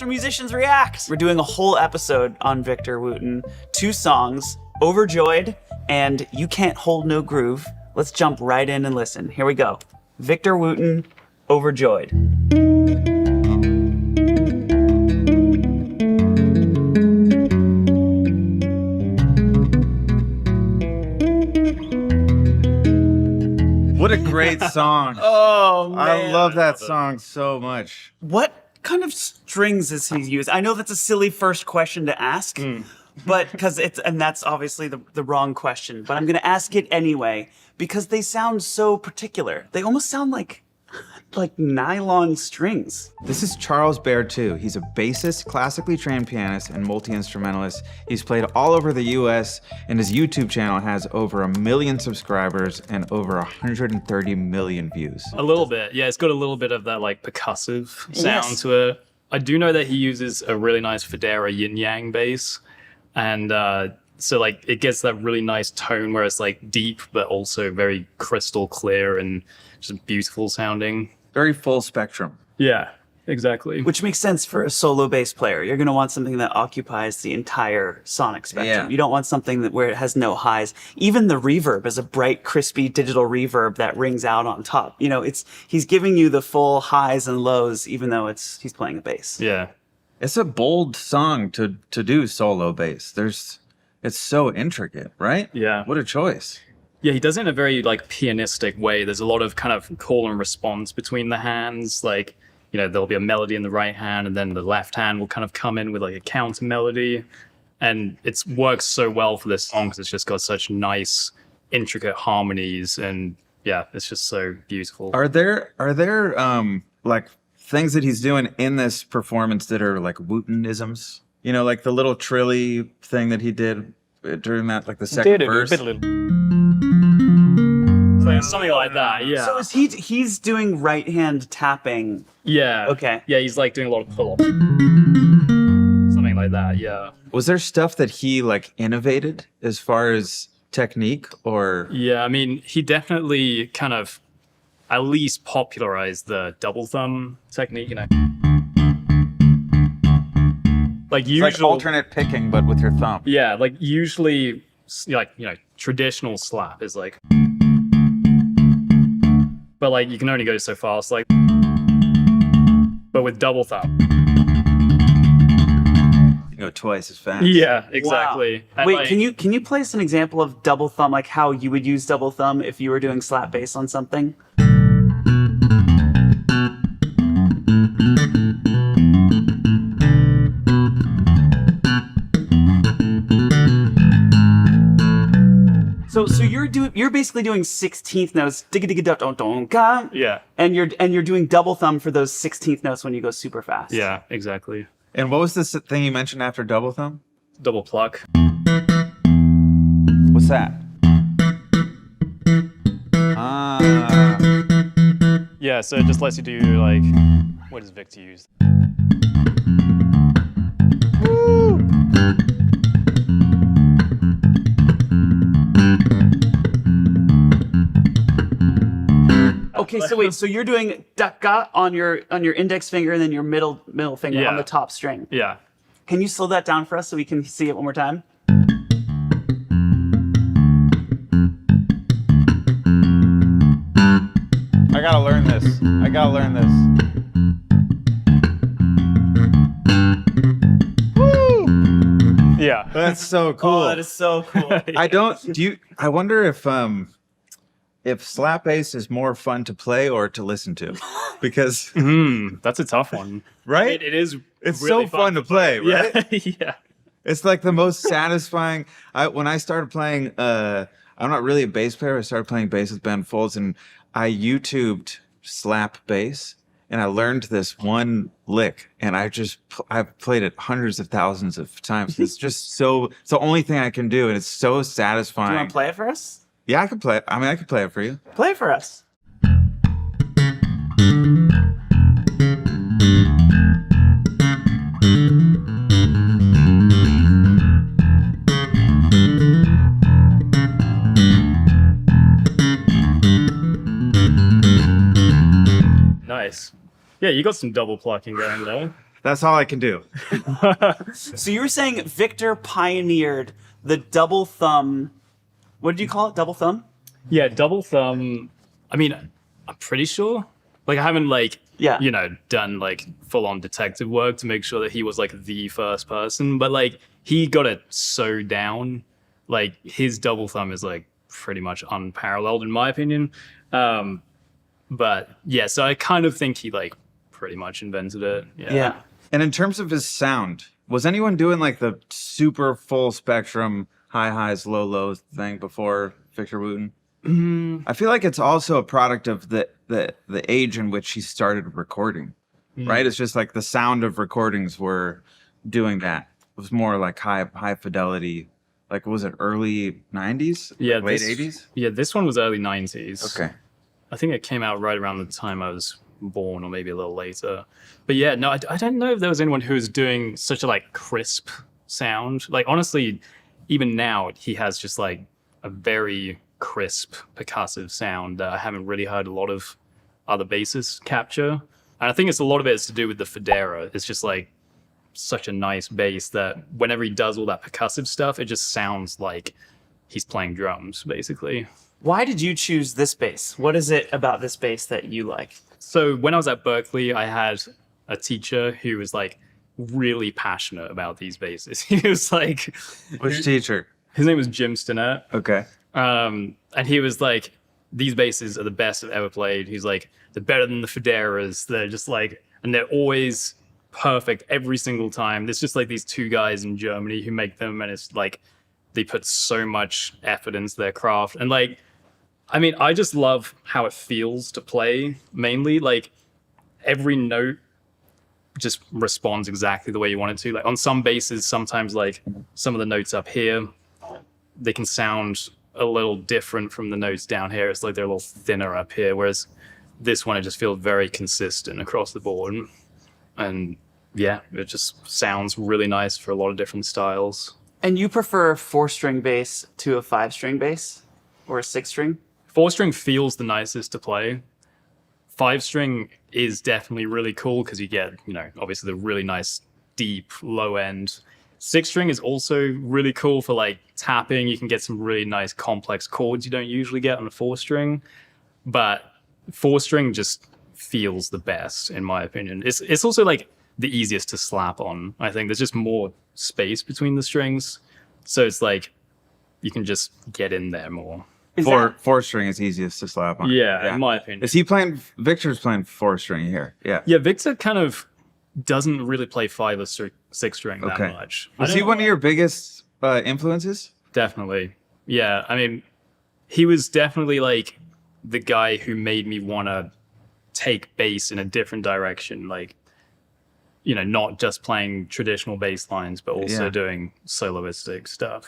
Musicians React. We're doing a whole episode on Victor Wooten. 2 songs, Overjoyed and You Can't Hold No Groove. Let's jump right in and listen. Here we go. Victor Wooten, Overjoyed. What a great song. Oh, man. I love that song so much. What kind of strings is he used? I know that's a silly first question to ask, but and that's obviously the wrong question, but I'm going to ask it anyway because they sound so particular. They almost sound like nylon strings. This is Charles Berthoud. He's a bassist, classically trained pianist, and multi-instrumentalist. He's played all over the US, and his YouTube channel has over 1 million subscribers and over 130 million views. A little bit, yeah. It's got a little bit of that like percussive sound Yes. to it. I do know that he uses a really nice Federa yin yang bass, and so like it gets that really nice tone where it's like deep but also very crystal clear and just beautiful sounding. Very full spectrum. Yeah, exactly. Which makes sense for a solo bass player. You're going to want something that occupies the entire sonic spectrum. Yeah. You don't want something where it has no highs. Even the reverb is a bright, crispy digital reverb that rings out on top. You know, he's giving you the full highs and lows, even though he's playing a bass. Yeah. It's a bold song to do solo bass. It's so intricate, right? Yeah. What a choice. Yeah, he does it in a very like pianistic way. There's a lot of kind of call and response between the hands. Like, you know, there'll be a melody in the right hand and then the left hand will kind of come in with like a counter melody. And it works so well for this song because it's just got such nice, intricate harmonies. And yeah, it's just so beautiful. Are there like things that he's doing in this performance that are like Wootenisms? You know, like the little trilly thing that he did during that, like the second verse. Something like that, yeah. So he's doing right hand tapping. Yeah. Okay. Yeah, he's like doing a lot of pull-ups. Something like that, yeah. Was there stuff that he like innovated as far as technique or? Yeah, I mean, he definitely kind of at least popularized the double thumb technique, you know. Like It's usually, like alternate picking, but with your thumb. yeah, like usually, like, you know, traditional slap is like, but like you can only go so fast, like, but with double thumb, You go twice as fast. yeah, exactly. Wow. And, Wait, like, can you play us an example of double thumb, like how you would use double thumb if you were doing slap bass on something? So you're basically doing 16th notes, digga digga dot don don ga, yeah, and you're doing double thumb for those 16th notes when you go super fast. yeah, exactly. And what was this thing you mentioned after double thumb? Double pluck. What's that? Ah. Yeah, so it just lets you do like, what does Victor use? Okay, so you're doing dakka on your index finger and then your middle finger Yeah. on the top string. Yeah. Can you slow that down for us so we can see it one more time? I gotta learn this. Yeah. That's so cool. Oh, that is so cool. I wonder if slap bass is more fun to play or to listen to. Because That's a tough one. right? It is. It's really so fun to play, right? Yeah. Yeah. It's like the most satisfying. When I started playing, I'm not really a bass player. I started playing bass with Ben Folds, and I YouTubed slap bass, and I learned this one lick, and I've played it hundreds of thousands of times. It's just so. It's the only thing I can do, and it's so satisfying. You want to play it for us? Yeah, I could play it. I mean, I could play it for you. Play it for us. Nice. Yeah, you got some double plucking going though. That's all I can do. So you were saying Victor pioneered the double thumb. What did you call it? Double thumb? Yeah, double thumb. I mean, I'm pretty sure. Like, I haven't Yeah. done like full on detective work to make sure that he was like the first person, but like he got it so down. Like his double thumb is like pretty much unparalleled in my opinion. But yeah, so I kind of think he like pretty much invented it. Yeah. And in terms of his sound, was anyone doing like the super full spectrum, high highs, low lows thing before Victor Wooten? I feel like it's also a product of the age in which he started recording, right? It's just like the sound of recordings were doing that. It was more like high fidelity. Like, was it early 90s? Yeah, Late 80s? Yeah, this one was early 90s. Okay. I think it came out right around the time I was born, or maybe a little later. But yeah, no, I don't know if there was anyone who was doing such a like crisp sound. Like honestly, even now he has just like a very crisp percussive sound that I haven't really heard a lot of other bassists capture. And I think a lot of it is to do with the Federa. It's just like such a nice bass that whenever he does all that percussive stuff, it just sounds like he's playing drums, basically. Why did you choose this bass? What is it about this bass that you like? So when I was at Berkeley, I had a teacher who was like really passionate about these basses. He was like, Which teacher? his name was Jim Stinnett. Okay. And he was like, these basses are the best I've ever played. He's like, they're better than the Federas. They're just like, and they're always perfect every single time. There's just like these two guys in Germany who make them, and it's like they put so much effort into their craft. And like, I mean, I just love how it feels to play, mainly. Like, every note just responds exactly the way you want it to. Like, on some basses, sometimes, like, some of the notes up here, they can sound a little different from the notes down here. It's like they're a little thinner up here, whereas this one, it just feels very consistent across the board. And, yeah, it just sounds really nice for a lot of different styles. And you prefer a 4-string bass to a 5-string bass or a 6-string? 4-string feels the nicest to play. 5-string is definitely really cool because you get, obviously the really nice deep low end. 6-string is also really cool for like tapping. You can get some really nice complex chords you don't usually get on a 4-string. But 4-string just feels the best in my opinion. It's also like the easiest to slap on. I think there's just more space between the strings, so it's like you can just get in there more. Four string is easiest to slap on. Yeah, in my opinion. Is he playing? Victor's playing 4-string here. Yeah. Yeah, Victor kind of doesn't really play 5 or 6-string that much. Was he one of your biggest influences? Definitely. Yeah, I mean, he was definitely like the guy who made me want to take bass in a different direction. Like, not just playing traditional bass lines, but also doing soloistic stuff.